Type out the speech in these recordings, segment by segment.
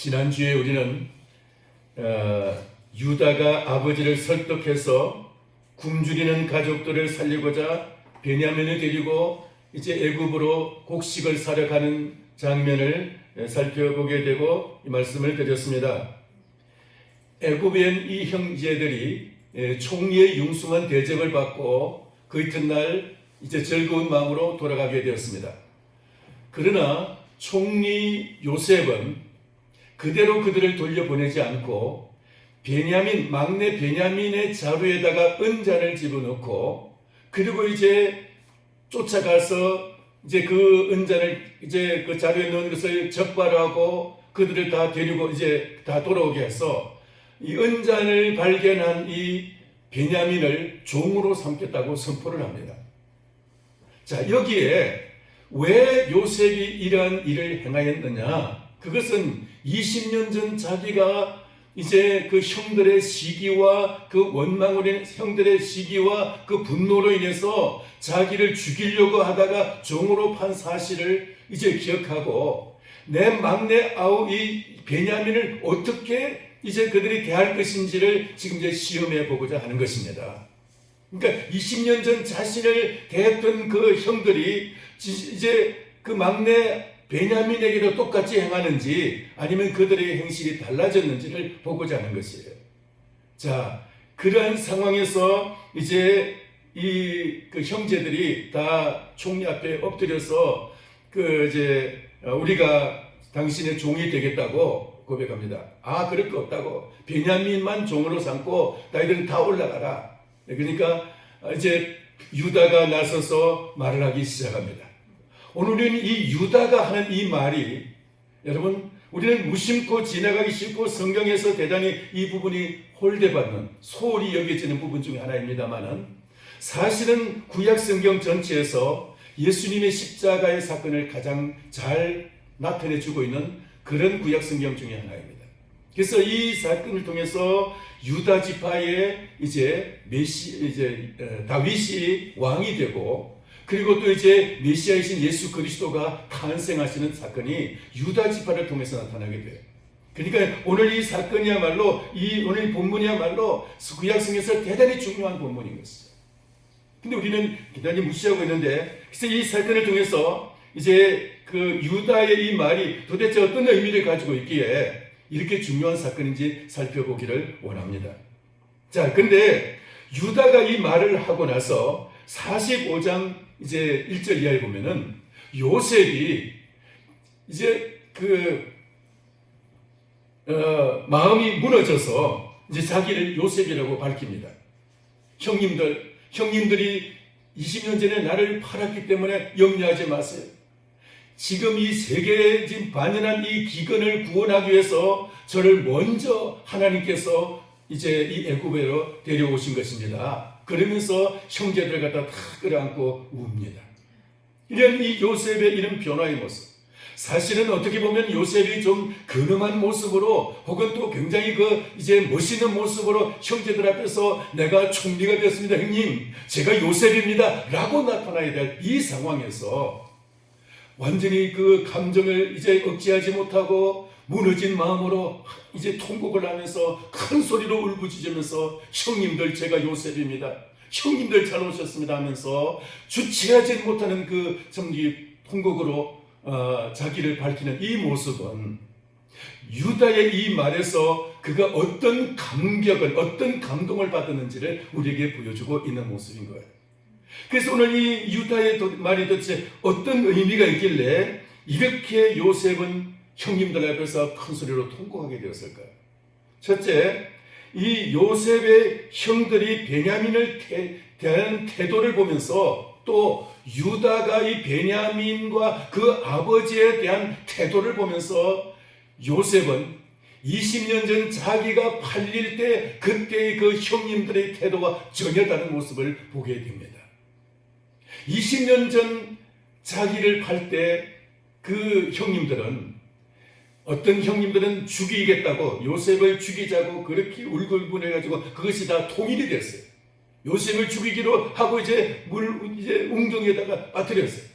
지난주에 우리는 유다가 아버지를 설득해서 굶주리는 가족들을 살리고자 베냐민을 데리고 이제 애굽으로 곡식을 사러 가는 장면을 살펴보게 되고 이 말씀을 드렸습니다. 애굽엔 이 형제들이 총리의 융숭한 대접을 받고 그 이튿날 이제 즐거운 마음으로 돌아가게 되었습니다. 그러나 총리 요셉은 그대로 그들을 돌려보내지 않고 막내 베냐민의 자루에다가 은잔을 집어넣고 그리고 이제 쫓아가서 이제 그 은잔을 이제 그 자루에 넣은 것을 적발하고 그들을 다 데리고 이제 다 돌아오게 해서 이 은잔을 발견한 이 베냐민을 종으로 삼겠다고 선포를 합니다. 자, 여기에 왜 요셉이 이러한 일을 행하였느냐? 그것은 20년 전 자기가 이제 그 형들의 시기와 그 원망으로 인해 형들의 시기와 그 분노로 인해서 자기를 죽이려고 하다가 종으로 판 사실을 이제 기억하고 내 막내 아우 이 베냐민을 어떻게 이제 그들이 대할 것인지를 지금 이제 시험해 보고자 하는 것입니다. 그러니까 20년 전 자신을 대했던 그 형들이 이제 그 막내 베냐민에게도 똑같이 행하는지 아니면 그들의 행실이 달라졌는지를 보고자 하는 것이에요. 자, 그러한 상황에서 이제 그 형제들이 다 총리 앞에 엎드려서 우리가 당신의 종이 되겠다고 고백합니다. 아, 그럴 거 없다고. 베냐민만 종으로 삼고 너희들은 다 올라가라. 그러니까 이제 유다가 나서서 말을 하기 시작합니다. 오늘은 이 유다가 하는 이 말이 여러분 우리는 무심코 지나가기 쉽고 성경에서 대단히 이 부분이 홀대받는 소홀히 여겨지는 부분 중에 하나입니다만은 사실은 구약 성경 전체에서 예수님의 십자가의 사건을 가장 잘 나타내 주고 있는 그런 구약 성경 중에 하나입니다. 그래서 이 사건을 통해서 유다 지파의 이제 다윗이 왕이 되고 그리고 또 이제 메시아이신 예수 그리스도가 탄생하시는 사건이 유다 지파를 통해서 나타나게 돼요. 그러니까 오늘 이 사건이야말로 오늘 본문이야말로 구약성에서 대단히 중요한 본문인 것이죠. 근데 우리는 대단히 무시하고 있는데 그래서 이 사건을 통해서 이제 그 유다의 이 말이 도대체 어떤 의미를 가지고 있기에 이렇게 중요한 사건인지 살펴보기를 원합니다. 자, 근데 유다가 이 말을 하고 나서 45장 이제 1절 이하에 보면은 요셉이 이제 마음이 무너져서 이제 자기를 요셉이라고 밝힙니다. 형님들이 20년 전에 나를 팔았기 때문에 염려하지 마세요. 지금 이 세계에 지금 반연한 이 기근을 구원하기 위해서 저를 먼저 하나님께서 이제 이 애굽으로 데려오신 것입니다. 그러면서 형제들 갖다 다 끌어안고 웁니다. 이런 이 요셉의 이런 변화의 모습. 사실은 어떻게 보면 요셉이 좀 근엄한 모습으로 혹은 또 굉장히 이제 멋있는 모습으로 형제들 앞에서 내가 총리가 되었습니다. 형님, 제가 요셉입니다. 라고 나타나야 될 이 상황에서 완전히 그 감정을 이제 억제하지 못하고 무너진 마음으로 이제 통곡을 하면서 큰 소리로 울부짖으면서 형님들 제가 요셉입니다. 형님들 잘 오셨습니다 하면서 주체하지 못하는 그 통곡으로 자기를 밝히는 이 모습은 유다의 이 말에서 그가 어떤 어떤 감동을 받았는지를 우리에게 보여주고 있는 모습인 거예요. 그래서 오늘 이 유다의 말이 도대체 어떤 의미가 있길래 이렇게 요셉은 형님들 앞에서 큰 소리로 통곡하게 되었을까요? 첫째, 이 요셉의 형들이 베냐민을 대하는 태도를 보면서 또 유다가 이 베냐민과 그 아버지에 대한 태도를 보면서 요셉은 20년 전 자기가 팔릴 때 그때의 그 형님들의 태도와 전혀 다른 모습을 보게 됩니다. 20년 전 자기를 팔 때 그 형님들은 어떤 형님들은 죽이겠다고 요셉을 죽이자고 그렇게 울고불고해가지고 그것이 다 통일이 됐어요. 요셉을 죽이기로 하고 이제 웅덩이에다가 빠뜨렸어요.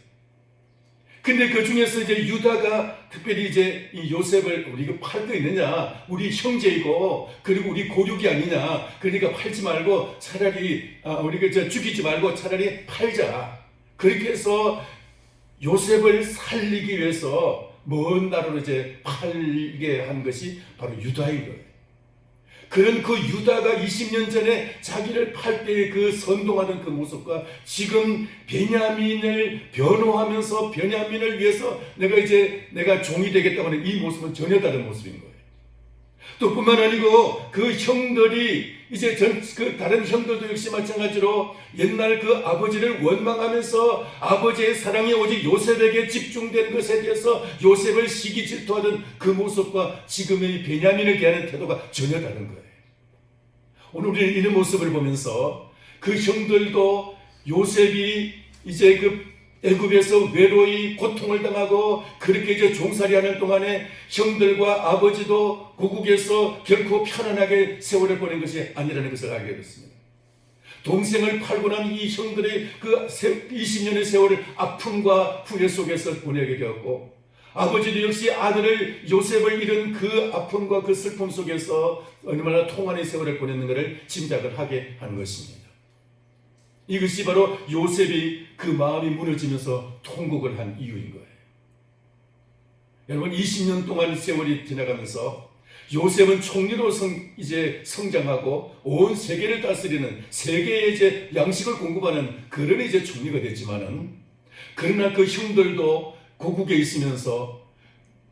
근데 그 중에서 이제 유다가 특별히 이제 이 요셉을 우리가 팔 거 있느냐? 우리 형제이고 그리고 우리 고륙이 아니냐? 그러니까 팔지 말고 차라리 우리가 죽이지 말고 차라리 팔자. 그렇게 해서 요셉을 살리기 위해서 먼 나라로 이제 팔게 한 것이 바로 유다인 거예요. 그런 그 유다가 20년 전에 자기를 팔 때의 그 선동하던 그 모습과 지금 베냐민을 변호하면서 베냐민을 위해서 내가 종이 되겠다고 하는 이 모습은 전혀 다른 모습인 거예요. 또 뿐만 아니고 그 형들이 이제 그 다른 형들도 역시 마찬가지로 옛날 그 아버지를 원망하면서 아버지의 사랑이 오직 요셉에게 집중된 것에 대해서 요셉을 시기 질투하던 그 모습과 지금의 베냐민을 대하는 태도가 전혀 다른 거예요. 오늘 우리는 이런 모습을 보면서 그 형들도 요셉이 이제 그 애굽에서 외로이 고통을 당하고 그렇게 이제 종살이하는 동안에 형들과 아버지도 고국에서 결코 편안하게 세월을 보낸 것이 아니라는 것을 알게 됐습니다. 동생을 팔고 난 이 형들의 그 20년의 세월을 아픔과 후회 속에서 보내게 되었고, 아버지도 역시 아들을 요셉을 잃은 그 아픔과 그 슬픔 속에서 얼마나 통한의 세월을 보냈는가를 짐작을 하게 한 것입니다. 이것이 바로 요셉이 그 마음이 무너지면서 통곡을 한 이유인 거예요. 여러분, 20년 동안 세월이 지나가면서 요셉은 총리로 이제 성장하고 온 세계를 다스리는 세계에 이제 양식을 공급하는 그런 이제 총리가 됐지만은, 그러나 그 형들도 고국에 있으면서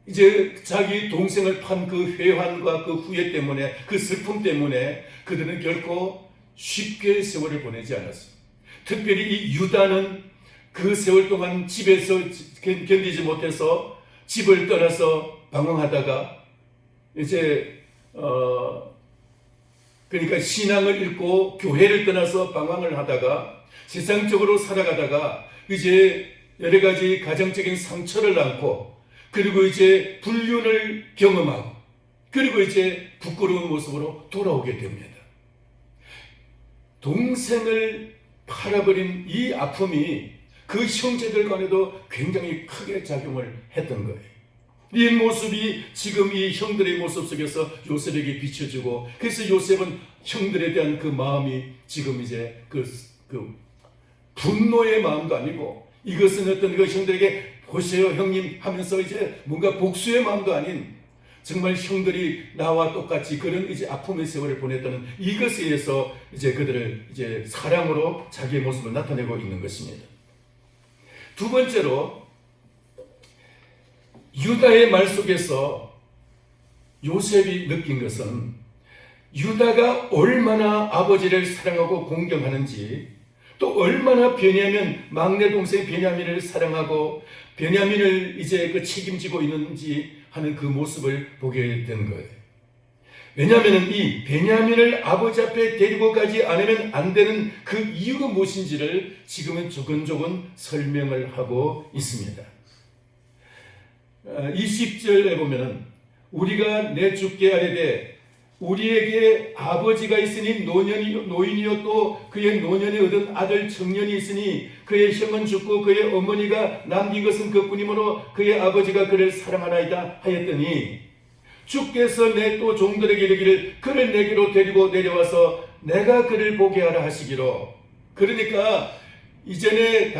이제 자기 동생을 판 그 회환과 그 후회 때문에, 그 슬픔 때문에 그들은 결코 쉽게 세월을 보내지 않았어요. 특별히 이 유다는 그 세월 동안 집에서 견디지 못해서 집을 떠나서 방황하다가 이제 그러니까 신앙을 잃고 교회를 떠나서 방황을 하다가 세상적으로 살아가다가 이제 여러 가지 가정적인 상처를 안고, 그리고 이제 불륜을 경험하고, 그리고 이제 부끄러운 모습으로 돌아오게 됩니다. 동생을 팔아버린 이 아픔이 그 형제들 간에도 굉장히 크게 작용을 했던 거예요. 이 모습이 지금 이 형들의 모습 속에서 요셉에게 비춰지고, 그래서 요셉은 형들에 대한 그 마음이 지금 이제 그 분노의 마음도 아니고, 이것은 어떤 그 형들에게 보세요 형님 하면서 이제 뭔가 복수의 마음도 아닌, 정말 형들이 나와 똑같이 그런 이제 아픔의 세월을 보냈다는 이것에 의해서 이제 그들을 이제 사랑으로 자기의 모습을 나타내고 있는 것입니다. 두 번째로, 유다의 말 속에서 요셉이 느낀 것은 유다가 얼마나 아버지를 사랑하고 공경하는지, 또 얼마나 막내 동생 베냐민을 사랑하고 베냐민을 이제 그 책임지고 있는지 하는 그 모습을 보게 된 거예요. 왜냐하면 이 베냐민을 아버지 앞에 데리고 가지 않으면 안 되는 그 이유가 무엇인지를 지금은 조근조근 설명을 하고 있습니다. 20절에 보면은, 우리가 내 주께 아뢰되 우리에게 아버지가 있으니 노인이요 또 그의 노년에 얻은 아들 청년이 있으니 그의 형은 죽고 그의 어머니가 남긴 것은 그뿐이므로 그의 아버지가 그를 사랑하나이다 하였더니, 주께서 내 또 종들에게 이르기를 그를 내게로 데리고 내려와서 내가 그를 보게 하라 하시기로. 그러니까 이전에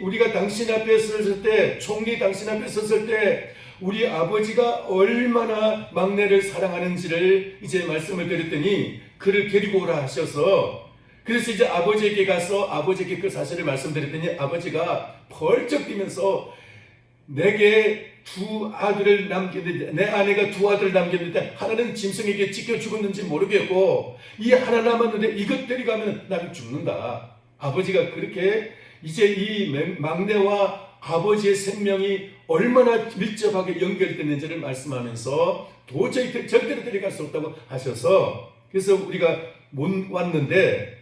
우리가 당신 앞에 섰을 때, 총리 당신 앞에 섰을 때 우리 아버지가 얼마나 막내를 사랑하는지를 이제 말씀을 드렸더니 그를 데리고 오라 하셔서, 그래서 이제 아버지에게 가서 아버지에게 그 사실을 말씀드렸더니 아버지가 벌쩍 뛰면서 내게 두 아들을 남겼는데, 내 아내가 두 아들을 남겼는데 하나는 짐승에게 찢겨 죽었는지 모르겠고 이 하나 남았는데 이것 데려가면 나는 죽는다. 아버지가 그렇게 이제 이 막내와 아버지의 생명이 얼마나 밀접하게 연결됐는지를 말씀하면서 도저히 절대로 데려갈 수 없다고 하셔서, 그래서 우리가 못 왔는데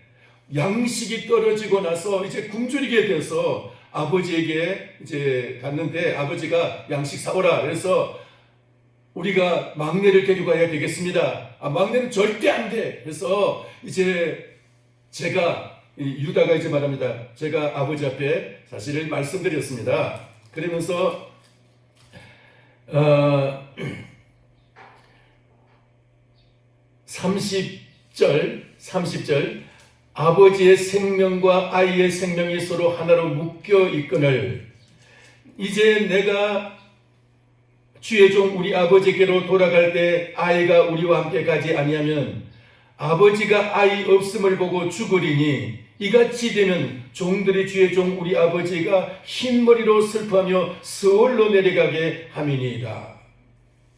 양식이 떨어지고 나서 이제 굶주리게 돼서 아버지에게 이제 갔는데 아버지가 양식 사오라 그래서 우리가 막내를 데리고 가야 되겠습니다. 막내는 절대 안 돼. 그래서 이제 유다가 이제 말합니다. 제가 아버지 앞에 사실을 말씀드렸습니다. 그러면서 30절 아버지의 생명과 아이의 생명이 서로 하나로 묶여 있거늘 이제 내가 주의 종 우리 아버지께로 돌아갈 때 아이가 우리와 함께 가지 아니하면 아버지가 아이 없음을 보고 죽으리니 이같이 되면 종들이 주의 종 우리 아버지가 흰머리로 슬퍼하며 서울로 내려가게 함이니이다.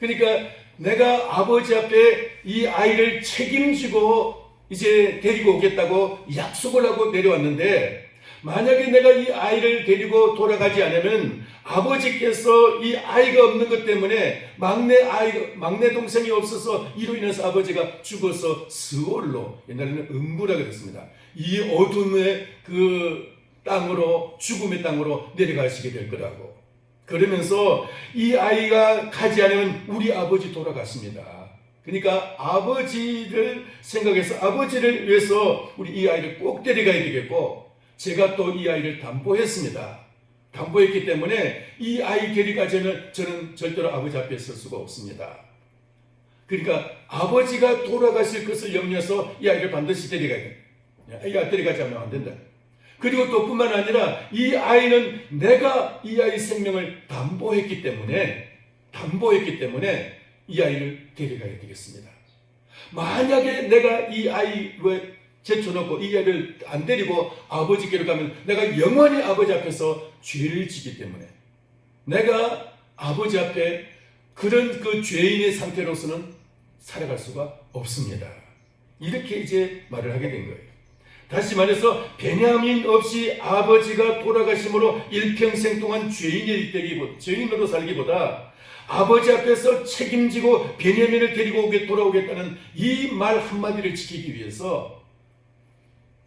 그러니까 내가 아버지 앞에 이 아이를 책임지고 이제 데리고 오겠다고 약속을 하고 내려왔는데 만약에 내가 이 아이를 데리고 돌아가지 않으면 아버지께서 이 아이가 없는 것 때문에 막내 동생이 없어서 이로 인해서 아버지가 죽어서 스올로, 옛날에는 음부라 그랬습니다. 이 어둠의 그 땅으로, 죽음의 땅으로 내려가시게 될 거라고. 그러면서 이 아이가 가지 않으면 우리 아버지 돌아갔습니다. 그러니까 아버지를 생각해서 아버지를 위해서 우리 이 아이를 꼭 데려가야 되겠고, 제가 또 이 아이를 담보했습니다. 담보했기 때문에 이 아이 데려가자면 저는 절대로 아버지 앞에 설 수가 없습니다. 그러니까 아버지가 돌아가실 것을 염려해서 이 아이를 반드시 데려가야 됩니다. 이 아이 데려가지 않으면 안 된다. 그리고 또 뿐만 아니라 이 아이는 내가 이 아이 생명을 담보했기 때문에 이 아이를 데려가야 되겠습니다. 만약에 내가 이 아이를 제쳐놓고 이 아이를 안 데리고 아버지께로 가면 내가 영원히 아버지 앞에서 죄를 지기 때문에 내가 아버지 앞에 그런 그 죄인의 상태로서는 살아갈 수가 없습니다. 이렇게 이제 말을 하게 된 거예요. 다시 말해서 베냐민 없이 아버지가 돌아가심으로 일평생 동안 죄인으로 살기보다 아버지 앞에서 책임지고 베냐민을 데리고 돌아오겠다는 이 말 한마디를 지키기 위해서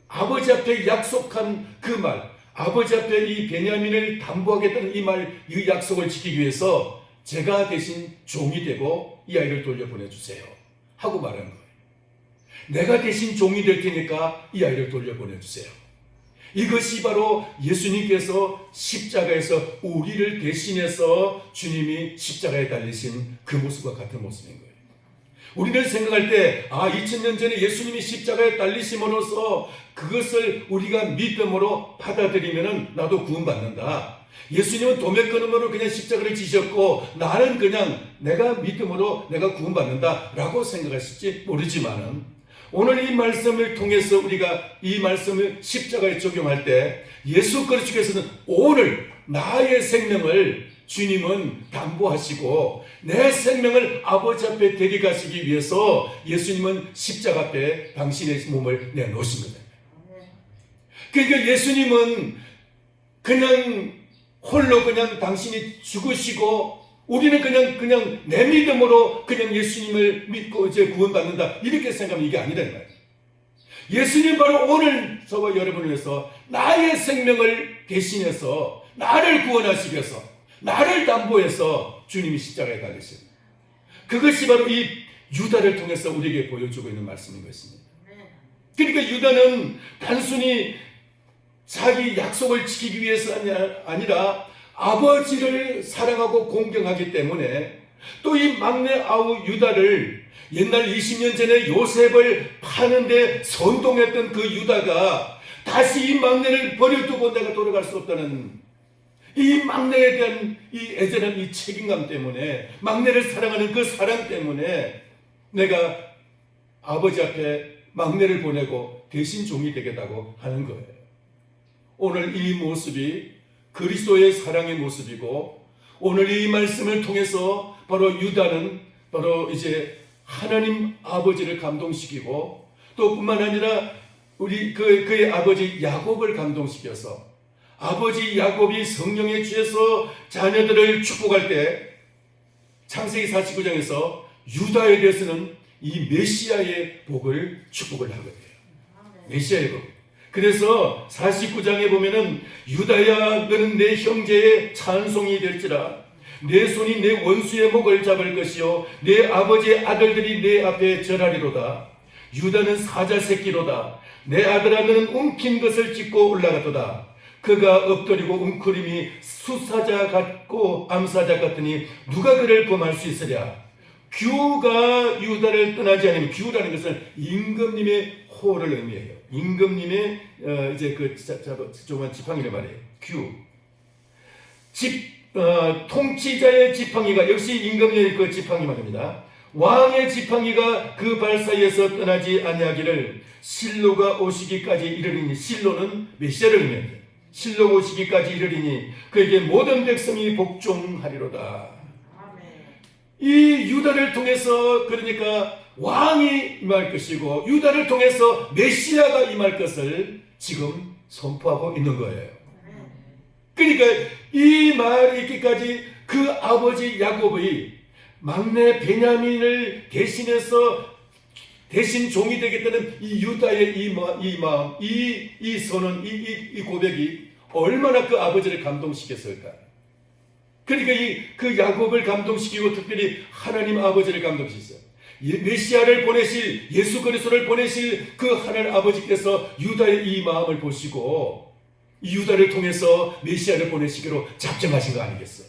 아버지 앞에 약속한 그 말, 아버지 앞에 이 베냐민을 담보하겠다는 이 약속을 지키기 위해서 제가 대신 종이 되고 이 아이를 돌려보내주세요 하고 말한 거예요. 내가 대신 종이 될 테니까 이 아이를 돌려보내주세요. 이것이 바로 예수님께서 십자가에서 우리를 대신해서 주님이 십자가에 달리신 그 모습과 같은 모습인 거예요. 우리는 생각할 때 2000년 전에 예수님이 십자가에 달리심으로써 그것을 우리가 믿음으로 받아들이면 나도 구원받는다. 예수님은 도매끊음으로 그냥 십자가를 지셨고 나는 그냥 내가 믿음으로 내가 구원받는다 라고 생각하실지 모르지만은 오늘 이 말씀을 통해서 우리가 이 말씀을 십자가에 적용할 때 예수 그리스도께서는 오늘 나의 생명을 주님은 담보하시고 내 생명을 아버지 앞에 데려가시기 위해서 예수님은 십자가 앞에 당신의 몸을 내놓으신 겁니다. 그러니까 예수님은 그냥 홀로 그냥 당신이 죽으시고 우리는 그냥 내 믿음으로 그냥 예수님을 믿고 이제 구원받는다 이렇게 생각하면 이게 아니라는 거예요. 예수님 바로 오늘 저와 여러분을 위해서 나의 생명을 대신해서 나를 구원하시기 위해서 나를 담보해서 주님이 십자가에 달리십니다. 그것이 바로 이 유다를 통해서 우리에게 보여주고 있는 말씀인 것입니다. 그러니까 유다는 단순히 자기 약속을 지키기 위해서 아니라 아버지를 사랑하고 공경하기 때문에 또 이 막내 아우 유다를 옛날 20년 전에 요셉을 파는데 선동했던 그 유다가 다시 이 막내를 버려두고 내가 돌아갈 수 없다는 이 막내에 대한 이 애절한 이 책임감 때문에 막내를 사랑하는 그 사랑 때문에 내가 아버지 앞에 막내를 보내고 대신 종이 되겠다고 하는 거예요. 오늘 이 모습이 그리스도의 사랑의 모습이고 오늘 이 말씀을 통해서 바로 유다는 바로 이제 하나님 아버지를 감동시키고 또 뿐만 아니라 우리 그의 아버지 야곱을 감동시켜서 아버지 야곱이 성령에 취해서 자녀들을 축복할 때 창세기 49장에서 유다에 대해서는 이 메시아의 복을 축복을 하거든요. 메시아의 복. 그래서 49장에 보면은 유다야 너는 내 형제의 찬송이 될지라 내 손이 내 원수의 목을 잡을 것이요 내 아버지의 아들들이 내 앞에 절하리로다. 유다는 사자 새끼로다. 내 아들아 너는 움킨 것을 찢고 올라갔도다. 그가 엎드리고 웅크림이 수사자 같고 암사자 같으니 누가 그를 범할 수 있으랴. 규가 유다를 떠나지 않으면, 규라는 것은 임금님의 호를 의미해요. 임금님의 이제 그 조그만 지팡이를 말해요. 규. 통치자의 지팡이가 역시 임금님의 그 지팡이 말입니다. 왕의 지팡이가 그 발 사이에서 떠나지 아니하기를 실로가 오시기까지 이르리니, 실로는 메시아를 의미합니다. 실로가 오시기까지 이르리니 그에게 모든 백성이 복종하리로다. 이 유다를 통해서 그러니까 왕이 임할 것이고 유다를 통해서 메시아가 임할 것을 지금 선포하고 있는 거예요. 그러니까 이 말이 있기까지 그 아버지 야곱의 막내 베냐민을 대신해서 대신 종이 되겠다는 이 유다의 이 마음, 이 선언, 이 고백이 얼마나 그 아버지를 감동시켰을까. 그러니까 그 야곱을 감동시키고 특별히 하나님 아버지를 감동시켰어요. 메시아를 보내실, 예수 그리스도를 보내실 그 하나님 아버지께서 유다의 이 마음을 보시고 이 유다를 통해서 메시아를 보내시기로 작정하신 거 아니겠어요?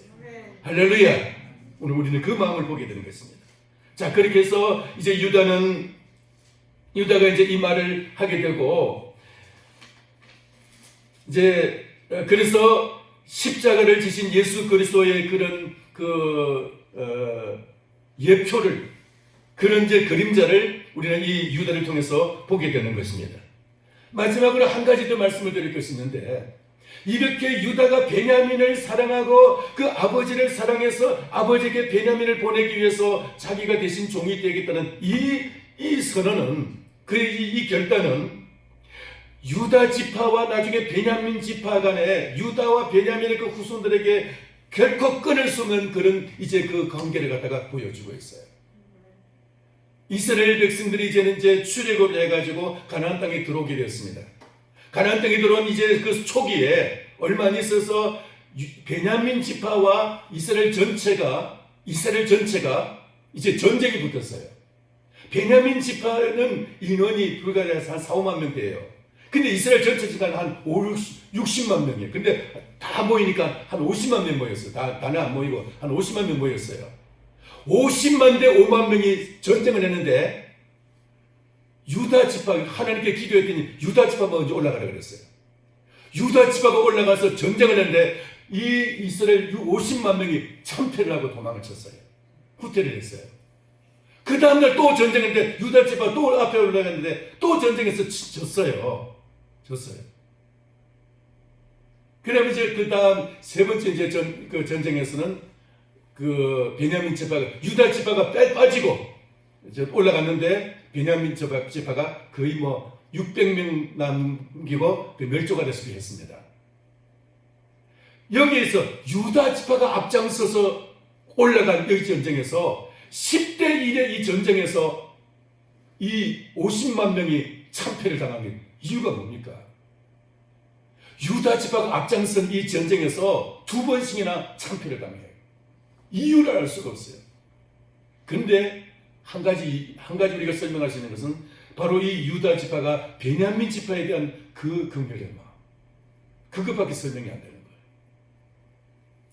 할렐루야. 오늘 우리는 그 마음을 보게 되는 것입니다. 자, 그렇게 해서 이제 유다가 이제 이 말을 하게 되고, 이제 그래서 십자가를 지신 예수 그리스도의 그런 예표를, 그런 이제 그림자를 우리는 이 유다를 통해서 보게 되는 것입니다. 마지막으로 한 가지 더 말씀을 드릴 것이 있는데, 이렇게 유다가 베냐민을 사랑하고 그 아버지를 사랑해서 아버지에게 베냐민을 보내기 위해서 자기가 대신 종이 되겠다는 이 선언은, 이 결단은 유다 지파와 나중에 베냐민 지파 간에 유다와 베냐민의 그 후손들에게 결코 끊을 수 없는 그런 이제 그 관계를 갖다가 보여주고 있어요. 이스라엘 백성들이 이제 출애굽을 해가지고 가나안 땅에 들어오게 되었습니다. 가나안 땅에 들어온 이제 그 초기에 얼마 안 있어서 베냐민 지파와 이스라엘 전체가 이제 전쟁이 붙었어요. 베냐민 지파는 인원이 불과 한 4, 5만 명 돼요. 근데 이스라엘 전체 지파는 한 60만 명이에요. 근데 다 모이니까 한 50만 명 모였어요. 다는 안 모이고 한 50만 명 모였어요. 50만 대 5만 명이 전쟁을 했는데 유다 지파, 하나님께 기도했더니 유다 지파 먼저 올라가라 그랬어요. 유다 지파가 올라가서 전쟁을 했는데 이 이스라엘 50만 명이 참패를 하고 도망을 쳤어요. 후퇴를 했어요. 그 다음날 또 전쟁했는데 유다 지파 또 앞에 올라갔는데 또 전쟁에서 졌어요. 그러면 이제 그 다음 세 번째 이제 전쟁에서는 그 베냐민 지파가, 유다 지파가 빠지고 이제 올라갔는데 베냐민 지파가 거의 600명 남기고 멸조가 되시게 했습니다. 여기에서 유다 지파가 앞장서서 올라간 이 전쟁에서 10대 1의 이 전쟁에서 이 50만 명이 참패를 당한 이유가 뭡니까? 유다 지파가 앞장선 이 전쟁에서 2번씩이나 참패를 당해요. 이유를 알 수가 없어요. 근데 한 가지 우리가 설명할 수 있는 것은 바로 이 유다 지파가 베냐민 지파에 대한 그 긍휼의 마음, 그것밖에 설명이 안 되는 거예요.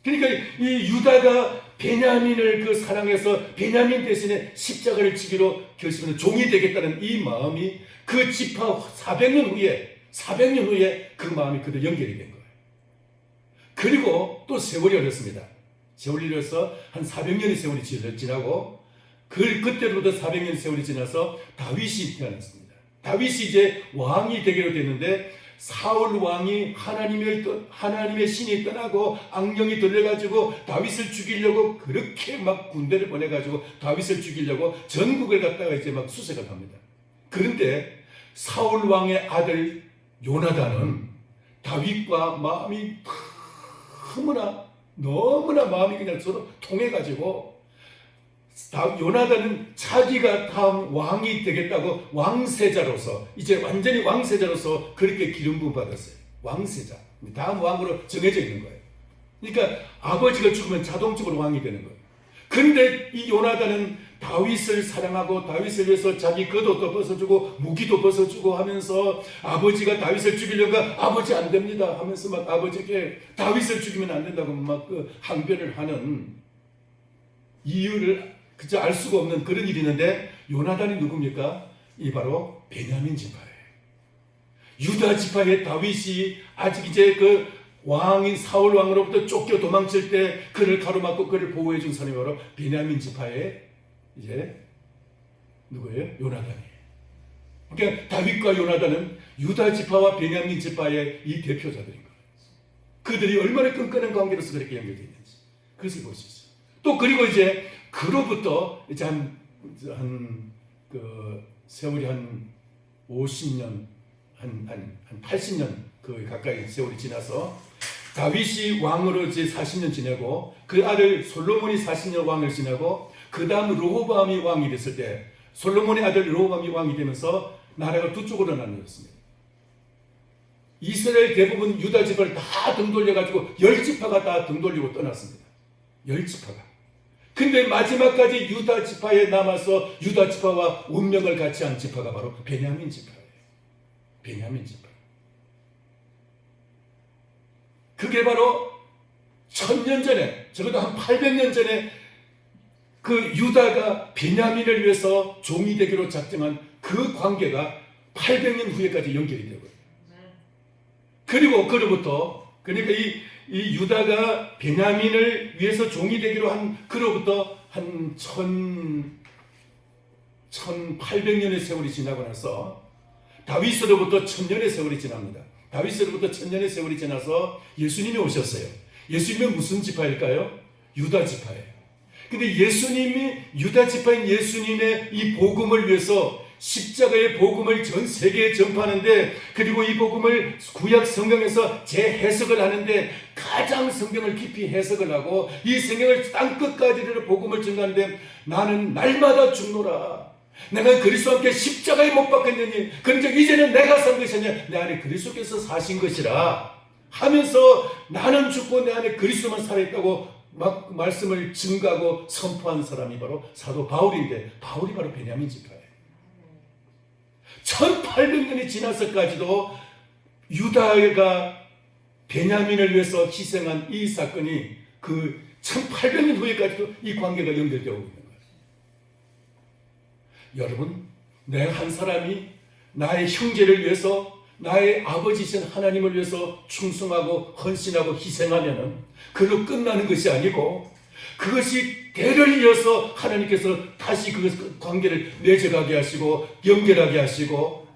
그러니까 이 유다가 베냐민을 그 사랑해서 베냐민 대신에 십자가를 지기로 결심하는 종이 되겠다는 이 마음이 그 지파 400년 후에 그 마음이 그대로 연결이 된 거예요. 그리고 또 세월이 흘렀습니다. 세월이 흘러서 한 400년의 세월이 지나고 그때로부터 400년 세월이 지나서 다윗이 태어났습니다. 다윗이 이제 왕이 되기로 됐는데 사울 왕이 하나님의 신이 떠나고 악령이 들려가지고 다윗을 죽이려고 그렇게 막 군대를 보내가지고 다윗을 죽이려고 전국을 갖다가 이제 막 수색을 합니다. 그런데 사울 왕의 아들 요나단은 다윗과 마음이 너무나 마음이 그냥 서로 통해가지고 요나단은 자기가 다음 왕이 되겠다고 왕세자로서 이제 완전히 왕세자로서 그렇게 기름 부음 받았어요. 왕세자, 다음 왕으로 정해져 있는 거예요. 그러니까 아버지가 죽으면 자동적으로 왕이 되는 거예요. 그런데 이 요나단은 다윗을 사랑하고 다윗을 위해서 자기 겉옷도 벗어주고 무기도 벗어주고 하면서 아버지가 다윗을 죽이려고 아버지 안 됩니다 하면서 막 아버지께 다윗을 죽이면 안 된다고 막 그 항변을 하는 이유를 그저 알 수가 없는 그런 일이 있는데, 요나단이 누굽니까? 이 바로 베냐민 지파예요. 유다 지파의 다윗이 아직 이제 그 왕인 사울 왕으로부터 쫓겨 도망칠 때 그를 가로막고 그를 보호해 준 사람이 바로 베냐민 지파의 이제 누구예요? 요나단이에요. 그러니까 다윗과 요나단은 유다 지파와 베냐민 지파의 이 대표자들인 거예요. 그들이 얼마나 끈끈한 관계로서 그렇게 연결되어 있는지 그것을 볼 수 있어요. 또 그리고 이제 그로부터 이제 그 세월이 한 50년, 한 80년 그 가까이 세월이 지나서 다윗이 왕으로 이제 40년 지내고 그 아들 솔로몬이 40년 왕을 지내고 그 다음 르호보암이 왕이 됐을 때, 솔로몬의 아들 르호보암이 왕이 되면서 나라가 두 쪽으로 나뉘었습니다. 이스라엘 대부분 유다 지파를 다 등 돌려가지고 10지파가 다 등 돌리고 떠났습니다. 10지파가. 근데 마지막까지 유다 지파에 남아서 유다 지파와 운명을 같이 한 지파가 바로 베냐민 지파예요. 베냐민 지파. 그게 바로 1000년 전에, 적어도 한 800년 전에 그 유다가 베냐민을 위해서 종이 되기로 작정한 그 관계가 800년 후에까지 연결이 되고요. 그리고 그로부터, 그러니까 이 유다가 베냐민을 위해서 종이 되기로 한 그로부터 한 1800년의 세월이 지나고 나서 다윗으로부터 1000년의 세월이 지납니다. 다윗으로부터 1000년의 세월이 지나서 예수님이 오셨어요. 예수님은 무슨 지파일까요? 유다 지파예요. 근데 예수님이 유다 지파인 예수님의 이 복음을 위해서 십자가의 복음을 전 세계에 전파하는데, 그리고 이 복음을 구약 성경에서 재해석을 하는데 가장 성경을 깊이 해석을 하고 이 성경을 땅끝까지 복음을 전하는데, 나는 날마다 죽노라, 내가 그리스도와 함께 십자가에 못 박혔느니 그런즉 이제는 내가 산 것이 아니라 내 안에 그리스도께서 사신 것이라 하면서 나는 죽고 내 안에 그리스도만 살아있다고 막 말씀을 증거하고 선포한 사람이 바로 사도 바울인데, 바울이 바로 베냐민 지파예요. 1800년이 지나서까지도 유다가 베냐민을 위해서 희생한 이 사건이 그 1800년 후에까지도 이 관계가 연결되어 있는 거예요. 여러분, 내 한 사람이 나의 형제를 위해서, 나의 아버지신 하나님을 위해서 충성하고 헌신하고 희생하면은 그걸로 끝나는 것이 아니고, 그것이 대를 이어서 하나님께서 다시 그 관계를 맺어가게 하시고 연결하게 하시고,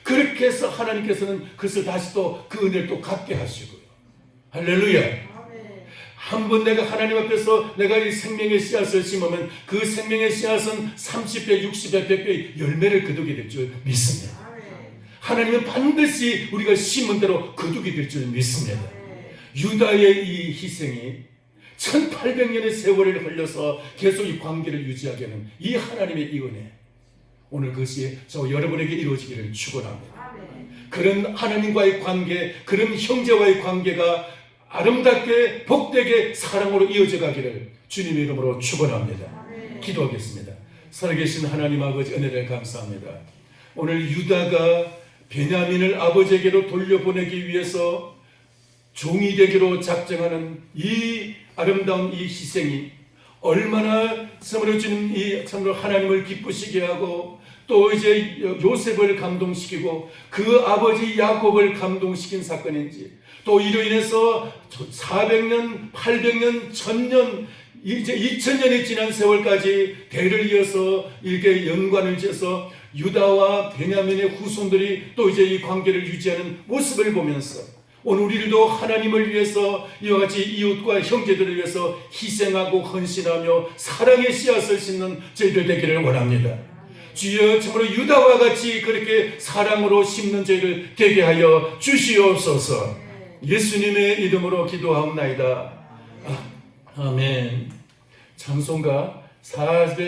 그렇게 해서 하나님께서는 그것을 다시 또 그 은혜를 또 갖게 하시고요. 할렐루야. 한번 내가 하나님 앞에서 내가 이 생명의 씨앗을 심으면 그 생명의 씨앗은 30배, 60배, 100배 열매를 거두게 될 줄 믿습니다. 하나님은 반드시 우리가 심은 대로 거두게 될 줄 믿습니다. 유다의 이 희생이 1800년의 세월을 흘려서 계속 이 관계를 유지하게 하는 이 하나님의 이 은혜, 오늘 그것이 저 여러분에게 이루어지기를 축원합니다. 그런 하나님과의 관계, 그런 형제와의 관계가 아름답게 복되게 사랑으로 이어져 가기를 주님의 이름으로 축원합니다. 기도하겠습니다. 살아계신 하나님 아버지, 은혜를 감사합니다. 오늘 유다가 베냐민을 아버지에게로 돌려보내기 위해서 종이 되기로 작정하는 이 아름다운 이 희생이 얼마나 참으로 주님 이 참으로 하나님을 기쁘시게 하고, 또 이제 요셉을 감동시키고 그 아버지 야곱을 감동시킨 사건인지, 또 이로 인해서 400년, 800년, 1000년, 이제 2000년이 지난 세월까지 대를 이어서 이렇게 연관을 지어서 유다와 베냐민의 후손들이 또 이제 이 관계를 유지하는 모습을 보면서, 오늘 우리들도 하나님을 위해서 이와 같이 이웃과 형제들을 위해서 희생하고 헌신하며 사랑의 씨앗을 심는 저희들 되기를 원합니다. 주여, 참으로 유다와 같이 그렇게 사랑으로 심는 저희들 되게 하여 주시옵소서. 예수님의 이름으로 기도하옵나이다. 아멘. 찬송가 400